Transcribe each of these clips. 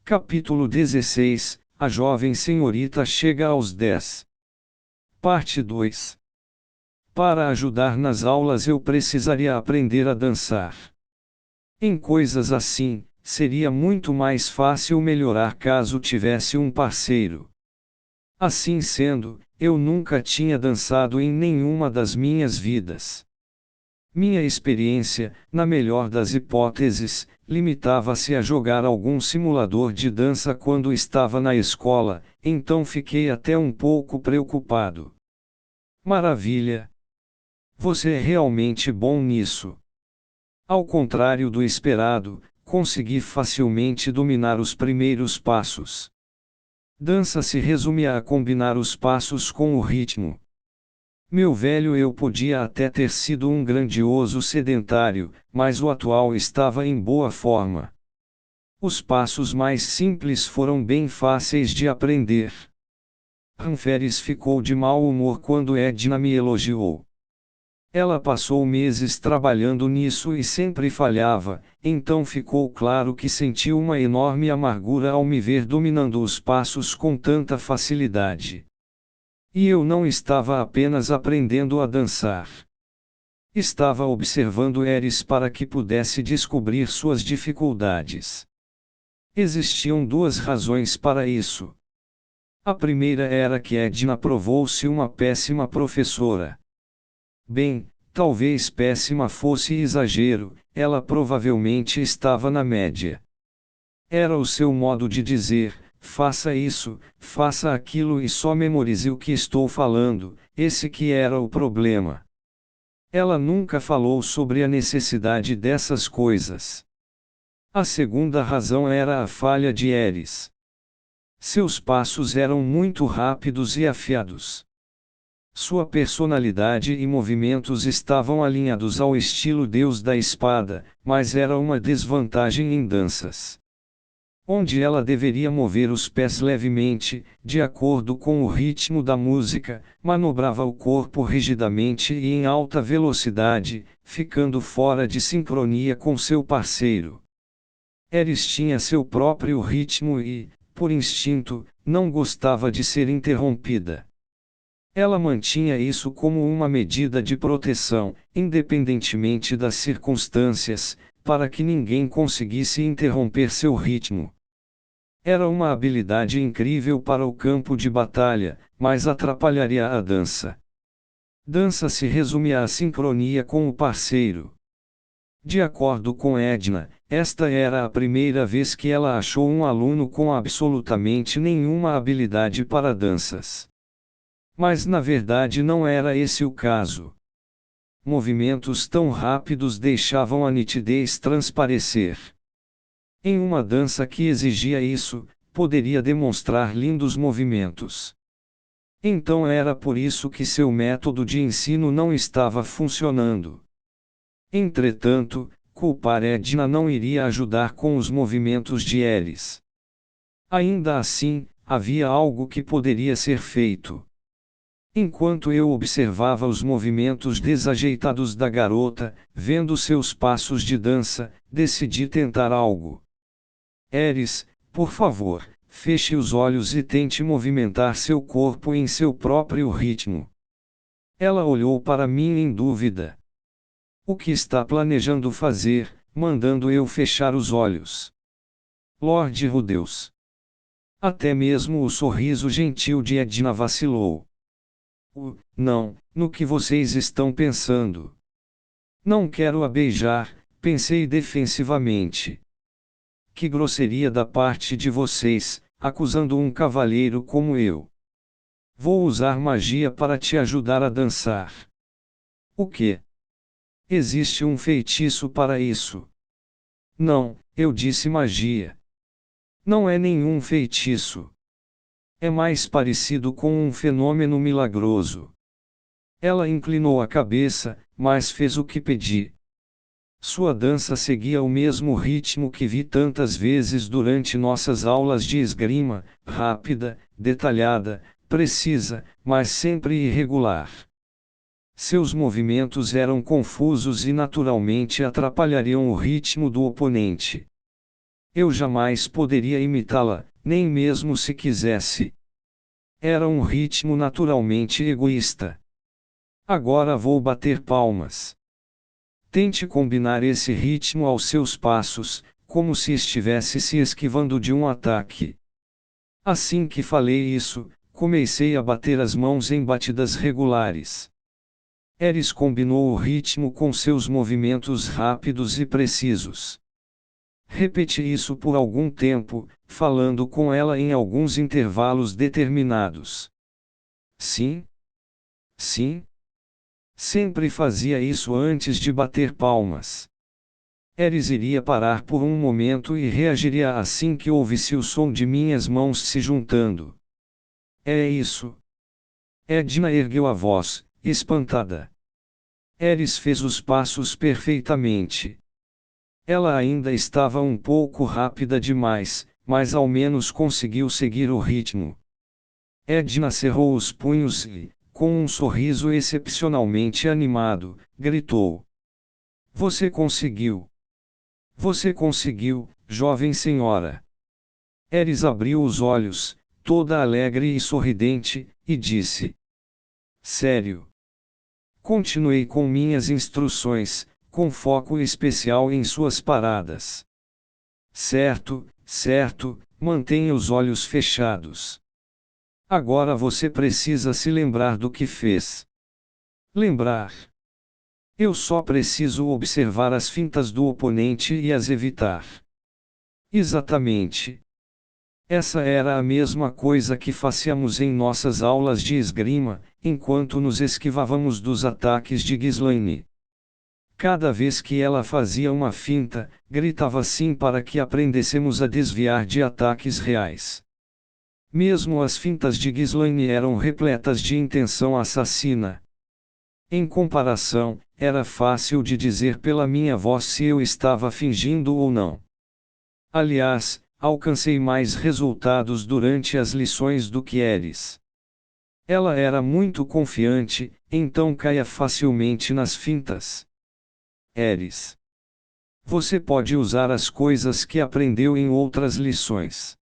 Capítulo 16. A jovem senhorita chega aos 10. Parte 2. Para ajudar nas aulas eu precisaria aprender a dançar. Em coisas assim, seria muito mais fácil melhorar caso tivesse um parceiro. Assim sendo, eu nunca tinha dançado em nenhuma das minhas vidas. Minha experiência, na melhor das hipóteses, limitava-se a jogar algum simulador de dança quando estava na escola, então fiquei até um pouco preocupado. Maravilha! Você é realmente bom nisso. Ao contrário do esperado, consegui facilmente dominar os primeiros passos. Dança se resumia a combinar os passos com o ritmo. Meu velho eu podia até ter sido um grandioso sedentário, mas o atual estava em boa forma. Os passos mais simples foram bem fáceis de aprender. Ranferes ficou de mau humor quando Edna me elogiou. Ela passou meses trabalhando nisso e sempre falhava, então ficou claro que sentiu uma enorme amargura ao me ver dominando os passos com tanta facilidade. E eu não estava apenas aprendendo a dançar. Estava observando Eris para que pudesse descobrir suas dificuldades. Existiam duas razões para isso. A primeira era que Edna provou-se uma péssima professora. Bem, talvez péssima fosse exagero, ela provavelmente estava na média. Era o seu modo de dizer: faça isso, faça aquilo e só memorize o que estou falando, esse que era o problema. Ela nunca falou sobre a necessidade dessas coisas. A segunda razão era a falha de Eris. Seus passos eram muito rápidos e afiados. Sua personalidade e movimentos estavam alinhados ao estilo Deus da Espada, mas era uma desvantagem em danças. Onde ela deveria mover os pés levemente, de acordo com o ritmo da música, manobrava o corpo rigidamente e em alta velocidade, ficando fora de sincronia com seu parceiro. Eris tinha seu próprio ritmo e, por instinto, não gostava de ser interrompida. Ela mantinha isso como uma medida de proteção, independentemente das circunstâncias, para que ninguém conseguisse interromper seu ritmo. Era uma habilidade incrível para o campo de batalha, mas atrapalharia a dança. Dança se resumia à sincronia com o parceiro. De acordo com Edna, esta era a primeira vez que ela achou um aluno com absolutamente nenhuma habilidade para danças. Mas na verdade não era esse o caso. Movimentos tão rápidos deixavam a nitidez transparecer. Em uma dança que exigia isso, poderia demonstrar lindos movimentos. Então era por isso que seu método de ensino não estava funcionando. Entretanto, culpar Edna não iria ajudar com os movimentos de Eris. Ainda assim, havia algo que poderia ser feito. Enquanto eu observava os movimentos desajeitados da garota, vendo seus passos de dança, decidi tentar algo. Eris, por favor, feche os olhos e tente movimentar seu corpo em seu próprio ritmo. Ela olhou para mim em dúvida. O que está planejando fazer, mandando eu fechar os olhos? Lord Rudeus. Até mesmo o sorriso gentil de Edna vacilou. Não, no que vocês estão pensando? Não quero a beijar, pensei defensivamente. Que grosseria da parte de vocês, acusando um cavalheiro como eu. Vou usar magia para te ajudar a dançar. O quê? Existe um feitiço para isso? Não, eu disse magia. Não é nenhum feitiço. É mais parecido com um fenômeno milagroso. Ela inclinou a cabeça, mas fez o que pedi. Sua dança seguia o mesmo ritmo que vi tantas vezes durante nossas aulas de esgrima, rápida, detalhada, precisa, mas sempre irregular. Seus movimentos eram confusos e naturalmente atrapalhariam o ritmo do oponente. Eu jamais poderia imitá-la, nem mesmo se quisesse. Era um ritmo naturalmente egoísta. Agora vou bater palmas. Tente combinar esse ritmo aos seus passos, como se estivesse se esquivando de um ataque. Assim que falei isso, comecei a bater as mãos em batidas regulares. Eris combinou o ritmo com seus movimentos rápidos e precisos. Repeti isso por algum tempo, falando com ela em alguns intervalos determinados. Sim? Sim? Sempre fazia isso antes de bater palmas. Eris iria parar por um momento e reagiria assim que ouvisse o som de minhas mãos se juntando. É isso. Edna ergueu a voz, espantada. Eris fez os passos perfeitamente. Ela ainda estava um pouco rápida demais, mas ao menos conseguiu seguir o ritmo. Edna cerrou os punhos e, com um sorriso excepcionalmente animado, gritou: Você conseguiu! Você conseguiu, jovem senhora! Eris abriu os olhos, toda alegre e sorridente, e disse: Sério? Continuei com minhas instruções, com foco especial em suas paradas. Certo, certo, mantenha os olhos fechados. Agora você precisa se lembrar do que fez. Lembrar. Eu só preciso observar as fintas do oponente e as evitar. Exatamente. Essa era a mesma coisa que fazíamos em nossas aulas de esgrima, enquanto nos esquivávamos dos ataques de Ghislaine. Cada vez que ela fazia uma finta, gritava sim para que aprendêssemos a desviar de ataques reais. Mesmo as fintas de Ghislaine eram repletas de intenção assassina. Em comparação, era fácil de dizer pela minha voz se eu estava fingindo ou não. Aliás, alcancei mais resultados durante as lições do que Eris. Ela era muito confiante, então caía facilmente nas fintas. Eris. Você pode usar as coisas que aprendeu em outras lições.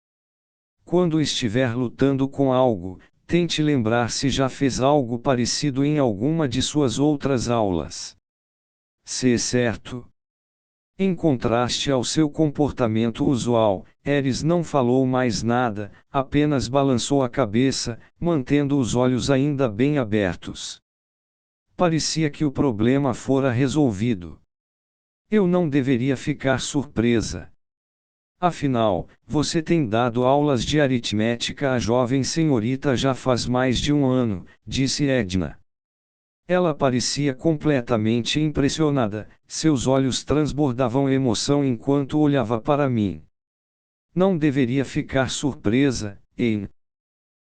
Quando estiver lutando com algo, tente lembrar se já fez algo parecido em alguma de suas outras aulas. Se é certo. Em contraste ao seu comportamento usual, Eris não falou mais nada, apenas balançou a cabeça, mantendo os olhos ainda bem abertos. Parecia que o problema fora resolvido. Eu não deveria ficar surpresa. Afinal, você tem dado aulas de aritmética à jovem senhorita já faz mais de um ano, disse Edna. Ela parecia completamente impressionada, seus olhos transbordavam emoção enquanto olhava para mim. Não deveria ficar surpresa, hein?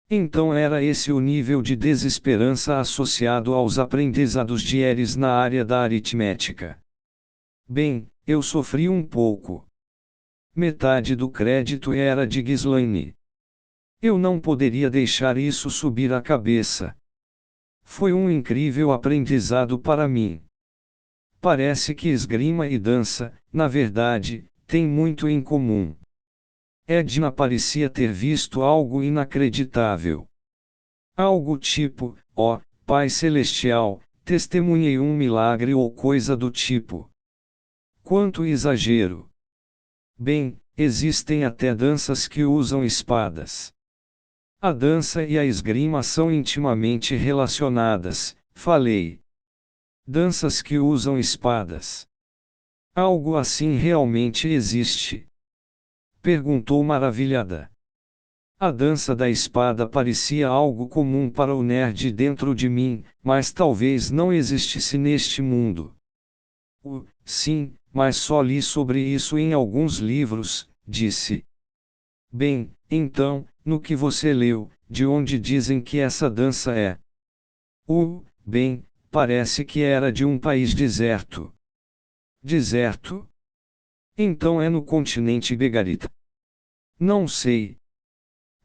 Então era esse o nível de desesperança associado aos aprendizados de Eris na área da aritmética. Bem, eu sofri um pouco. Metade do crédito era de Ghislaine. Eu não poderia deixar isso subir a cabeça. Foi um incrível aprendizado para mim. Parece que esgrima e dança, na verdade, têm muito em comum. Edna parecia ter visto algo inacreditável. Algo tipo, ó, Pai Celestial, testemunhei um milagre ou coisa do tipo. Quanto exagero! Bem, existem até danças que usam espadas. A dança e a esgrima são intimamente relacionadas, falei. Danças que usam espadas. Algo assim realmente existe? Perguntou maravilhada. A dança da espada parecia algo comum para o nerd dentro de mim, mas talvez não existisse neste mundo. Sim, mas só li sobre isso em alguns livros, disse. Bem, então, no que você leu, de onde dizem que essa dança é? Bem, parece que era de um país deserto. Deserto? Então é no continente Begarita. Não sei.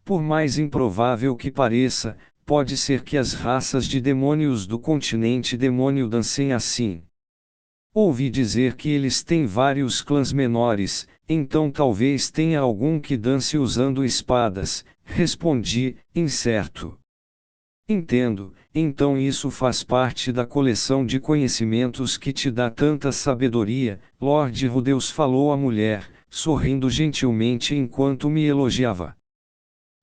Por mais improvável que pareça, pode ser que as raças de demônios do continente demônio dancem assim. Ouvi dizer que eles têm vários clãs menores, então talvez tenha algum que dance usando espadas, respondi, incerto. Entendo, então isso faz parte da coleção de conhecimentos que te dá tanta sabedoria, Lord Rudeus falou a mulher, sorrindo gentilmente enquanto me elogiava.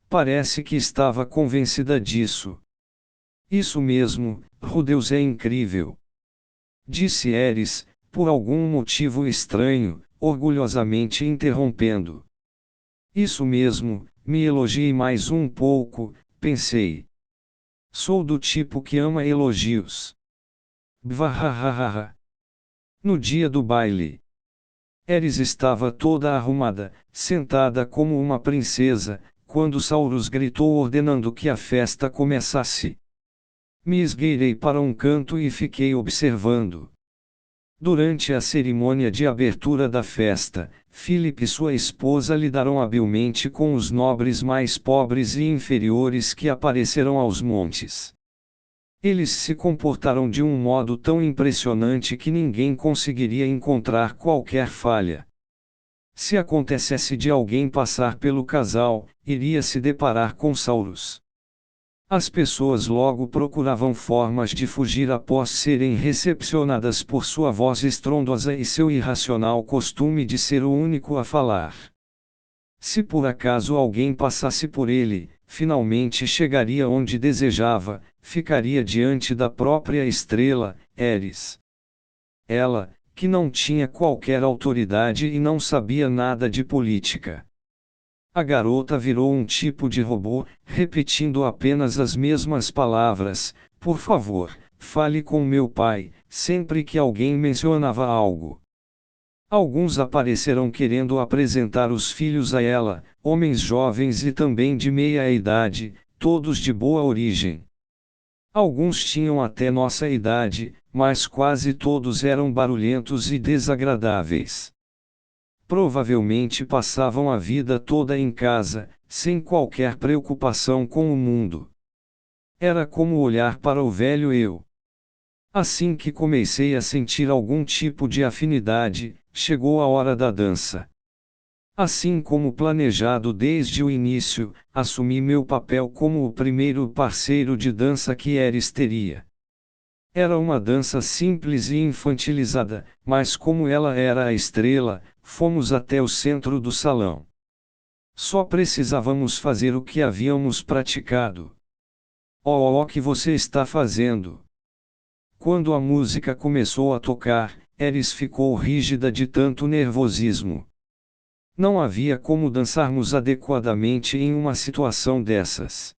Parece que estava convencida disso. Isso mesmo, Rudeus é incrível. Disse Eris, por algum motivo estranho, orgulhosamente interrompendo. Isso mesmo, me elogie mais um pouco, pensei. Sou do tipo que ama elogios. Bvahahaha. No dia do baile, Eris estava toda arrumada, sentada como uma princesa, quando Saurus gritou ordenando que a festa começasse. Me esgueirei para um canto e fiquei observando. Durante a cerimônia de abertura da festa, Philip e sua esposa lidaram habilmente com os nobres mais pobres e inferiores que apareceram aos montes. Eles se comportaram de um modo tão impressionante que ninguém conseguiria encontrar qualquer falha. Se acontecesse de alguém passar pelo casal, iria se deparar com Saurus. As pessoas logo procuravam formas de fugir após serem recepcionadas por sua voz estrondosa e seu irracional costume de ser o único a falar. Se por acaso alguém passasse por ele, finalmente chegaria onde desejava, ficaria diante da própria estrela, Eris. Ela, que não tinha qualquer autoridade e não sabia nada de política. A garota virou um tipo de robô, repetindo apenas as mesmas palavras: por favor, fale com meu pai, sempre que alguém mencionava algo. Alguns apareceram querendo apresentar os filhos a ela, homens jovens e também de meia idade, todos de boa origem. Alguns tinham até nossa idade, mas quase todos eram barulhentos e desagradáveis. Provavelmente passavam a vida toda em casa, sem qualquer preocupação com o mundo. Era como olhar para o velho eu. Assim que comecei a sentir algum tipo de afinidade, chegou a hora da dança. Assim como planejado desde o início, assumi meu papel como o primeiro parceiro de dança que Eris teria. Era uma dança simples e infantilizada, mas como ela era a estrela, fomos até o centro do salão. Só precisávamos fazer o que havíamos praticado. O que você está fazendo? Quando a música começou a tocar, Eris ficou rígida de tanto nervosismo. Não havia como dançarmos adequadamente em uma situação dessas.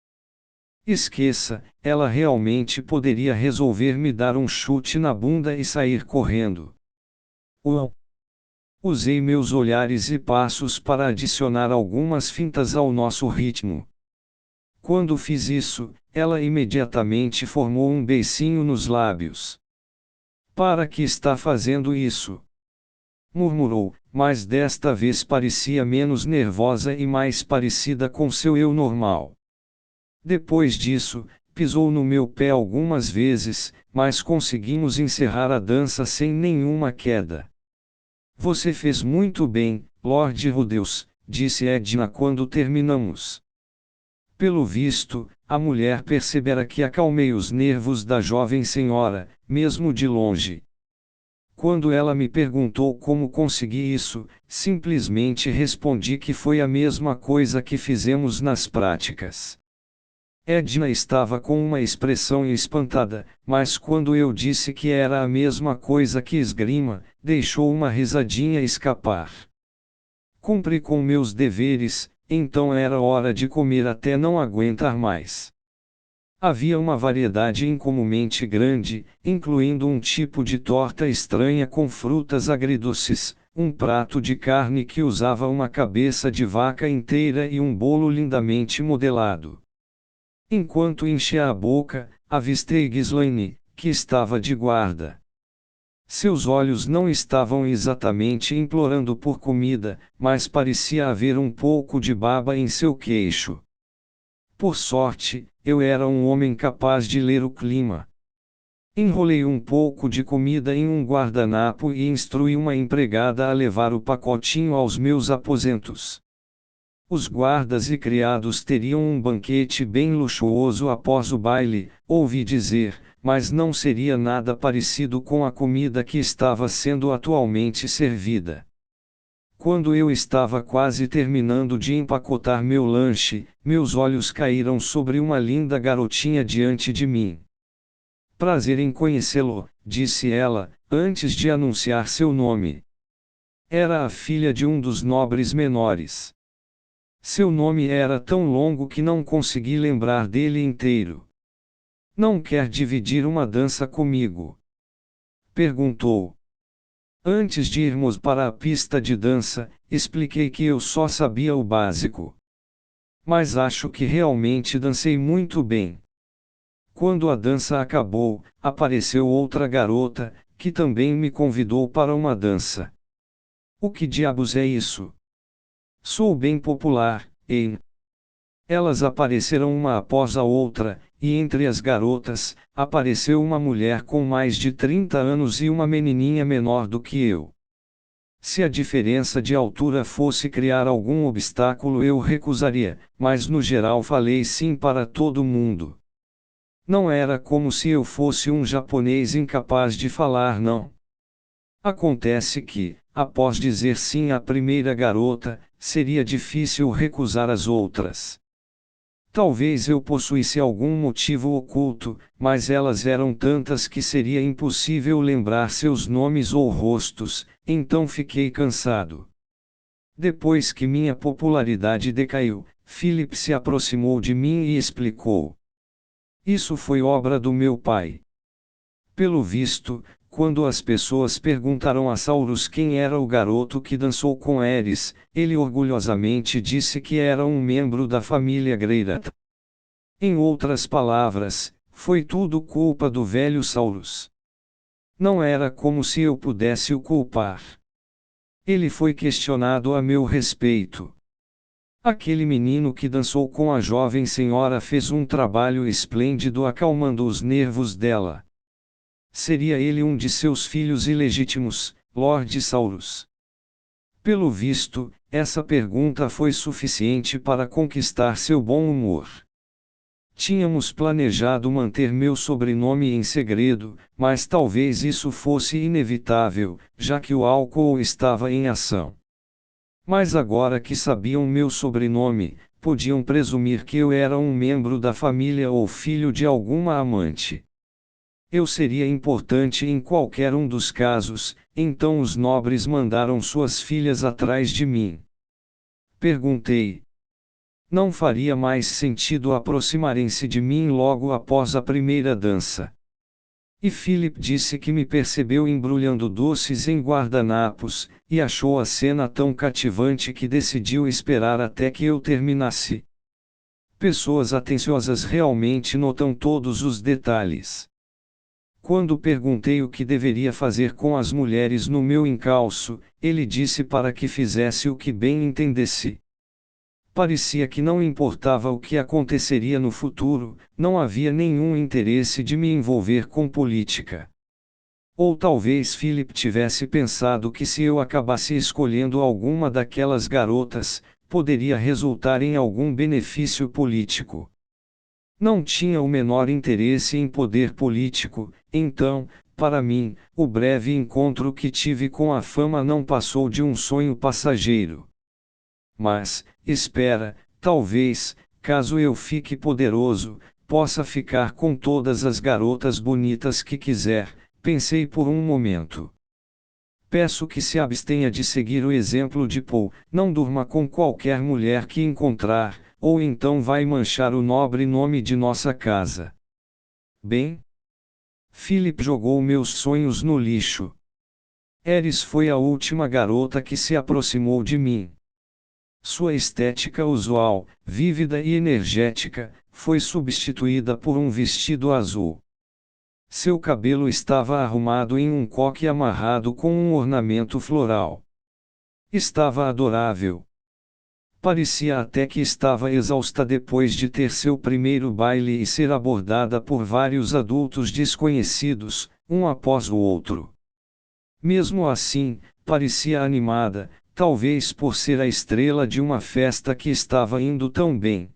Esqueça, ela realmente poderia resolver me dar um chute na bunda e sair correndo. Usei meus olhares e passos para adicionar algumas fintas ao nosso ritmo. Quando fiz isso, ela imediatamente formou um beicinho nos lábios. Para que está fazendo isso? Murmurou, mas desta vez parecia menos nervosa e mais parecida com seu eu normal. Depois disso, pisou no meu pé algumas vezes, mas conseguimos encerrar a dança sem nenhuma queda. Você fez muito bem, Lord Rudeus, disse Edna quando terminamos. Pelo visto, a mulher percebera que acalmei os nervos da jovem senhora, mesmo de longe. Quando ela me perguntou como consegui isso, simplesmente respondi que foi a mesma coisa que fizemos nas práticas. Edna estava com uma expressão espantada, mas quando eu disse que era a mesma coisa que esgrima, deixou uma risadinha escapar. Cumpri com meus deveres, então era hora de comer até não aguentar mais. Havia uma variedade incomumente grande, incluindo um tipo de torta estranha com frutas agridoces, um prato de carne que usava uma cabeça de vaca inteira e um bolo lindamente modelado. Enquanto enchia a boca, avistei Ghislaine, que estava de guarda. Seus olhos não estavam exatamente implorando por comida, mas parecia haver um pouco de baba em seu queixo. Por sorte, eu era um homem capaz de ler o clima. Enrolei um pouco de comida em um guardanapo e instruí uma empregada a levar o pacotinho aos meus aposentos. Os guardas e criados teriam um banquete bem luxuoso após o baile, ouvi dizer, mas não seria nada parecido com a comida que estava sendo atualmente servida. Quando eu estava quase terminando de empacotar meu lanche, meus olhos caíram sobre uma linda garotinha diante de mim. Prazer em conhecê-lo, disse ela, antes de anunciar seu nome. Era a filha de um dos nobres menores. Seu nome era tão longo que não consegui lembrar dele inteiro. Não quer dividir uma dança comigo? Perguntou. Antes de irmos para a pista de dança, expliquei que eu só sabia o básico. Mas acho que realmente dancei muito bem. Quando a dança acabou, apareceu outra garota, que também me convidou para uma dança. O que diabos é isso? Sou bem popular, hein? Elas apareceram uma após a outra, e entre as garotas, apareceu uma mulher com mais de 30 anos e uma menininha menor do que eu. Se a diferença de altura fosse criar algum obstáculo eu recusaria, mas no geral falei sim para todo mundo. Não era como se eu fosse um japonês incapaz de falar não. Acontece que, após dizer sim à primeira garota, seria difícil recusar as outras. Talvez eu possuísse algum motivo oculto, mas elas eram tantas que seria impossível lembrar seus nomes ou rostos, então fiquei cansado. Depois que minha popularidade decaiu, Philip se aproximou de mim e explicou. Isso foi obra do meu pai. Pelo visto, quando as pessoas perguntaram a Saurus quem era o garoto que dançou com Eris, ele orgulhosamente disse que era um membro da família Greirat. Em outras palavras, foi tudo culpa do velho Saurus. Não era como se eu pudesse o culpar. Ele foi questionado a meu respeito. Aquele menino que dançou com a jovem senhora fez um trabalho esplêndido acalmando os nervos dela. Seria ele um de seus filhos ilegítimos, Lord Saurus? Pelo visto, essa pergunta foi suficiente para conquistar seu bom humor. Tínhamos planejado manter meu sobrenome em segredo, mas talvez isso fosse inevitável, já que o álcool estava em ação. Mas agora que sabiam meu sobrenome, podiam presumir que eu era um membro da família ou filho de alguma amante. Eu seria importante em qualquer um dos casos, então os nobres mandaram suas filhas atrás de mim. Perguntei. Não faria mais sentido aproximarem-se de mim logo após a primeira dança. E Philip disse que me percebeu embrulhando doces em guardanapos, e achou a cena tão cativante que decidiu esperar até que eu terminasse. Pessoas atenciosas realmente notam todos os detalhes. Quando perguntei o que deveria fazer com as mulheres no meu encalço, ele disse para que fizesse o que bem entendesse. Parecia que não importava o que aconteceria no futuro, não havia nenhum interesse de me envolver com política. Ou talvez Philip tivesse pensado que se eu acabasse escolhendo alguma daquelas garotas, poderia resultar em algum benefício político. Não tinha o menor interesse em poder político, então, para mim, o breve encontro que tive com a fama não passou de um sonho passageiro. Mas, espera, talvez, caso eu fique poderoso, possa ficar com todas as garotas bonitas que quiser, pensei por um momento. Peço que se abstenha de seguir o exemplo de Paul, não durma com qualquer mulher que encontrar, ou então vai manchar o nobre nome de nossa casa. Bem? Philip jogou meus sonhos no lixo. Eris foi a última garota que se aproximou de mim. Sua estética usual, vívida e energética, foi substituída por um vestido azul. Seu cabelo estava arrumado em um coque amarrado com um ornamento floral. Estava adorável. Parecia até que estava exausta depois de ter seu primeiro baile e ser abordada por vários adultos desconhecidos, um após o outro. Mesmo assim, parecia animada, talvez por ser a estrela de uma festa que estava indo tão bem.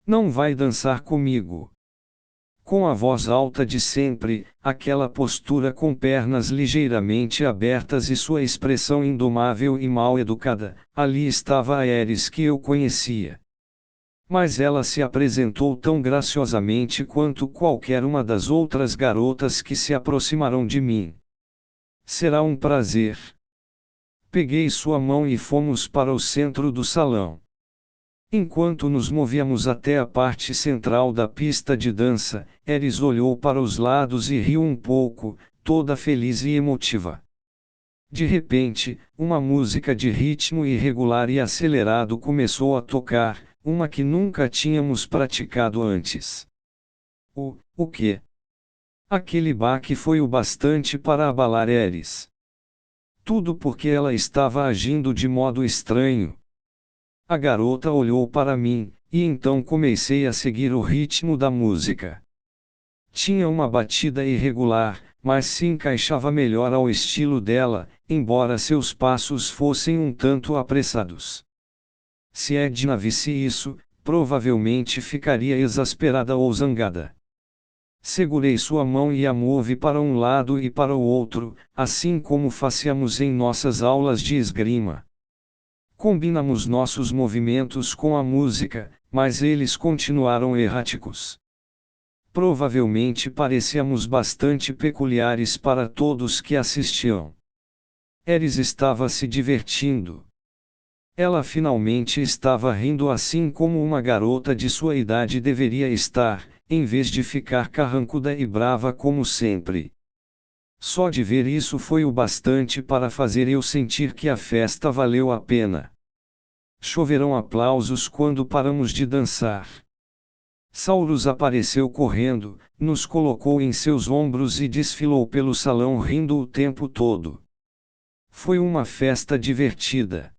Não vai dançar comigo? Com a voz alta de sempre, aquela postura com pernas ligeiramente abertas e sua expressão indomável e mal-educada, ali estava a Ares que eu conhecia. Mas ela se apresentou tão graciosamente quanto qualquer uma das outras garotas que se aproximaram de mim. Será um prazer. Peguei sua mão e fomos para o centro do salão. Enquanto nos movíamos até a parte central da pista de dança, Ares olhou para os lados e riu um pouco, toda feliz e emotiva. De repente, uma música de ritmo irregular e acelerado começou a tocar, uma que nunca tínhamos praticado antes. O quê? Aquele baque foi o bastante para abalar Ares. Tudo porque ela estava agindo de modo estranho. A garota olhou para mim, e então comecei a seguir o ritmo da música. Tinha uma batida irregular, mas se encaixava melhor ao estilo dela, embora seus passos fossem um tanto apressados. Se Edna visse isso, provavelmente ficaria exasperada ou zangada. Segurei sua mão e a movi para um lado e para o outro, assim como fazíamos em nossas aulas de esgrima. Combinamos nossos movimentos com a música, mas eles continuaram erráticos. Provavelmente parecíamos bastante peculiares para todos que assistiam. Ares estava se divertindo. Ela finalmente estava rindo assim como uma garota de sua idade deveria estar, em vez de ficar carrancuda e brava como sempre. Só de ver isso foi o bastante para fazer eu sentir que a festa valeu a pena. Choveram aplausos quando paramos de dançar. Saulus apareceu correndo, nos colocou em seus ombros e desfilou pelo salão rindo o tempo todo. Foi uma festa divertida.